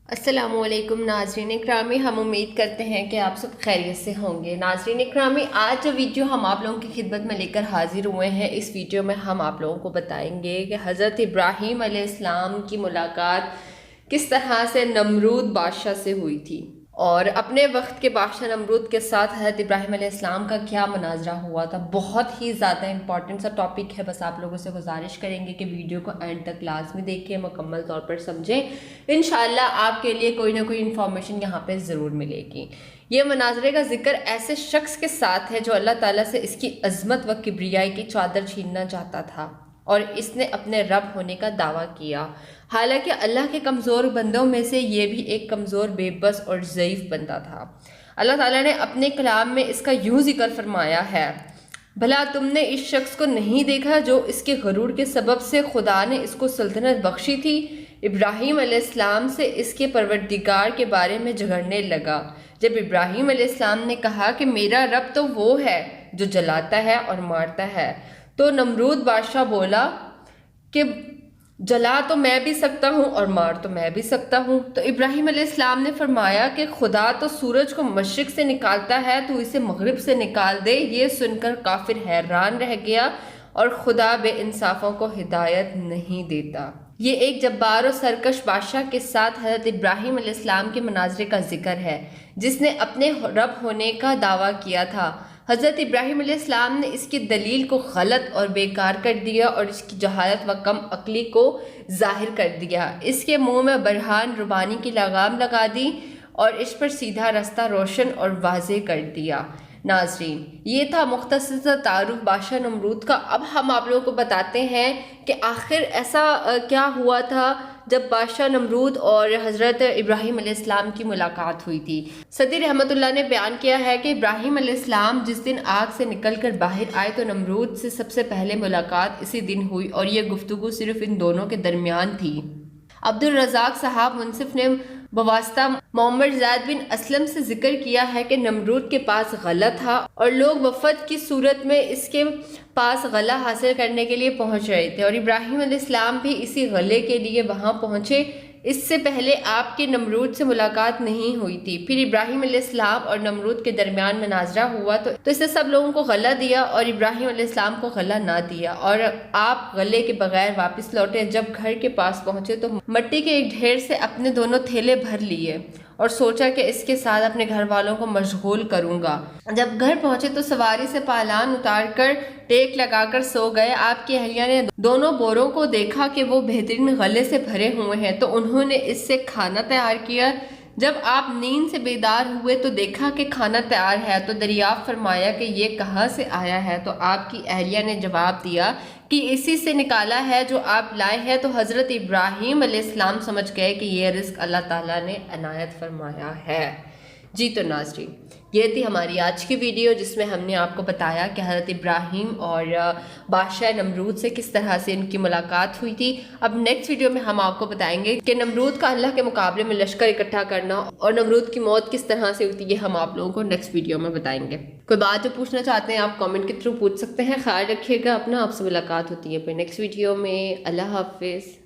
السلام علیکم ناظرین اکرامی، ہم امید کرتے ہیں کہ آپ سب خیریت سے ہوں گے۔ ناظرین اکرامی، آج جو ویڈیو ہم آپ لوگوں کی خدمت میں لے کر حاضر ہوئے ہیں، اس ویڈیو میں ہم آپ لوگوں کو بتائیں گے کہ حضرت ابراہیم علیہ السلام کی ملاقات کس طرح سے نمرود بادشاہ سے ہوئی تھی، اور اپنے وقت کے بادشاہ نمرود کے ساتھ حضرت ابراہیم علیہ السلام کا کیا مناظرہ ہوا تھا۔ بہت ہی زیادہ امپورٹنٹ سا ٹاپک ہے، بس آپ لوگوں سے گزارش کریں گے کہ ویڈیو کو اینڈ تک لازمی دیکھیں، مکمل طور پر سمجھیں، انشاءاللہ آپ کے لیے کوئی نہ کوئی انفارمیشن یہاں پہ ضرور ملے گی۔ یہ مناظرے کا ذکر ایسے شخص کے ساتھ ہے جو اللہ تعالیٰ سے اس کی عظمت و کبریائی کی چادر چھیننا چاہتا تھا، اور اس نے اپنے رب ہونے کا دعویٰ کیا، حالانکہ اللہ کے کمزور بندوں میں سے یہ بھی ایک کمزور، بے بس اور ضعیف بندہ تھا۔ اللہ تعالیٰ نے اپنے کلام میں اس کا یوں ذکر فرمایا ہے، بھلا تم نے اس شخص کو نہیں دیکھا جو اس کے غرور کے سبب سے خدا نے اس کو سلطنت بخشی تھی؟ ابراہیم علیہ السلام سے اس کے پروردگار کے بارے میں جھگڑنے لگا۔ جب ابراہیم علیہ السلام نے کہا کہ میرا رب تو وہ ہے جو جلاتا ہے اور مارتا ہے، تو نمرود بادشاہ بولا کہ جلا تو میں بھی سکتا ہوں اور مار تو میں بھی سکتا ہوں۔ تو ابراہیم علیہ السلام نے فرمایا کہ خدا تو سورج کو مشرق سے نکالتا ہے، تو اسے مغرب سے نکال دے۔ یہ سن کر کافر حیران رہ گیا، اور خدا بے انصافوں کو ہدایت نہیں دیتا۔ یہ ایک جبار و سرکش بادشاہ کے ساتھ حضرت ابراہیم علیہ السلام کے مناظرے کا ذکر ہے، جس نے اپنے رب ہونے کا دعویٰ کیا تھا۔ حضرت ابراہیم علیہ السلام نے اس کی دلیل کو غلط اور بیکار کر دیا، اور اس کی جہالت و کم عقلی کو ظاہر کر دیا۔ اس کے منہ میں برہان ربانی کی لگام لگا دی، اور اس پر سیدھا رستہ روشن اور واضح کر دیا۔ ناظرین، یہ تھا مختصر سا تعارف بادشاہ نمرود کا۔ اب ہم آپ لوگوں کو بتاتے ہیں کہ آخر ایسا کیا ہوا تھا جب بادشاہ نمرود اور حضرت ابراہیم علیہ السلام کی ملاقات ہوئی تھی۔ صدی رحمۃ اللہ نے بیان کیا ہے کہ ابراہیم علیہ السلام جس دن آگ سے نکل کر باہر آئے تو نمرود سے سب سے پہلے ملاقات اسی دن ہوئی، اور یہ گفتگو صرف ان دونوں کے درمیان تھی۔ عبد الرزاق صاحب منصف نے بواسطہ محمد زید بن اسلم سے ذکر کیا ہے کہ نمرود کے پاس غلہ تھا، اور لوگ وفد کی صورت میں اس کے پاس غلہ حاصل کرنے کے لیے پہنچ رہے تھے، اور ابراہیم علیہ السلام بھی اسی غلے کے لیے وہاں پہنچے۔ اس سے پہلے آپ کی نمرود سے ملاقات نہیں ہوئی تھی۔ پھر ابراہیم علیہ السلام اور نمرود کے درمیان مناظرہ ہوا تو اس نے سب لوگوں کو غلہ دیا، اور ابراہیم علیہ السلام کو غلہ نہ دیا، اور آپ غلے کے بغیر واپس لوٹے۔ جب گھر کے پاس پہنچے تو مٹی کے ایک ڈھیر سے اپنے دونوں تھیلے بھر لیے، اور سوچا کہ اس کے ساتھ اپنے گھر والوں کو مشغول کروں گا۔ جب گھر پہنچے تو سواری سے پالان اتار کر ٹیک لگا کر سو گئے۔ آپ کی اہلیہ نے دونوں بوروں کو دیکھا کہ وہ بہترین غلے سے بھرے ہوئے ہیں، تو انہوں نے اس سے کھانا تیار کیا۔ جب آپ نیند سے بیدار ہوئے تو دیکھا کہ کھانا تیار ہے، تو دریافت فرمایا کہ یہ کہاں سے آیا ہے؟ تو آپ کی اہلیہ نے جواب دیا کہ اسی سے نکالا ہے جو آپ لائے ہیں۔ تو حضرت ابراہیم علیہ السلام سمجھ گئے کہ یہ رزق اللہ تعالیٰ نے عنایت فرمایا ہے۔ جی تو ناظرین، یہ تھی ہماری آج کی ویڈیو، جس میں ہم نے آپ کو بتایا کہ حضرت ابراہیم اور بادشاہ نمرود سے کس طرح سے ان کی ملاقات ہوئی تھی۔ اب نیکسٹ ویڈیو میں ہم آپ کو بتائیں گے کہ نمرود کا اللہ کے مقابلے میں لشکر اکٹھا کرنا اور نمرود کی موت کس طرح سے ہوئی تھی، یہ ہم آپ لوگوں کو نیکسٹ ویڈیو میں بتائیں گے۔ کوئی بات جو پوچھنا چاہتے ہیں آپ کامنٹ کے تھرو پوچھ سکتے ہیں۔ خیال رکھیے گا اپنا، آپ سے ملاقات ہوتی ہے پھر نیکسٹ ویڈیو میں۔ اللہ حافظ۔